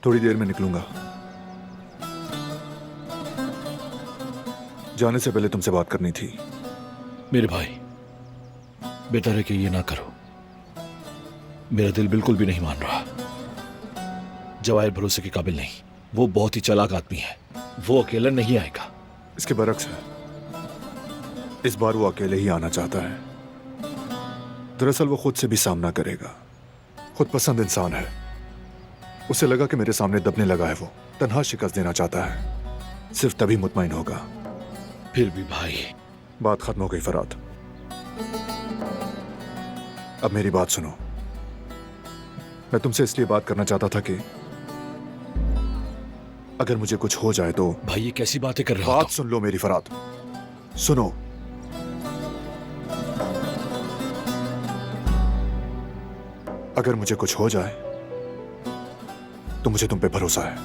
थोड़ी देर में निकलूंगा। जाने से पहले तुमसे बात करनी थी। मेरे भाई, बेटर है कि ये ना करो। मेरा दिल बिल्कुल भी नहीं मान रहा। जवाहिर भरोसे के काबिल नहीं। वो बहुत ही चालाक आदमी है। वो अकेला नहीं आएगा। इसके बरक्स है, इस बार वो अकेले ही आना चाहता है। दरअसल वो खुद से भी सामना करेगा। खुद पसंद इंसान है। उसे लगा कि मेरे सामने दबने लगा है। वो तन्हा शिकस्त देना चाहता है। सिर्फ तभी मुतमईन होगा। फिर भी भाई। बात खत्म हो गई फराद। अब मेरी बात सुनो। मैं तुमसे इसलिए बात करना चाहता था कि अगर मुझे कुछ हो जाए तो। भाई ये कैसी बातें कर रहे हो? बात सुन लो मेरी फराद, सुनो। अगर मुझे कुछ हो जाए तो मुझे तुम पे भरोसा है।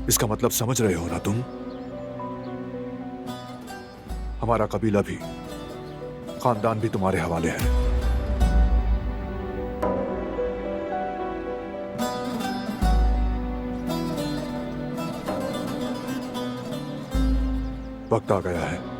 इसका मतलब समझ रहे हो ना तुम? हमारा कबीला भी, खानदान भी तुम्हारे हवाले है। वक्त आ गया है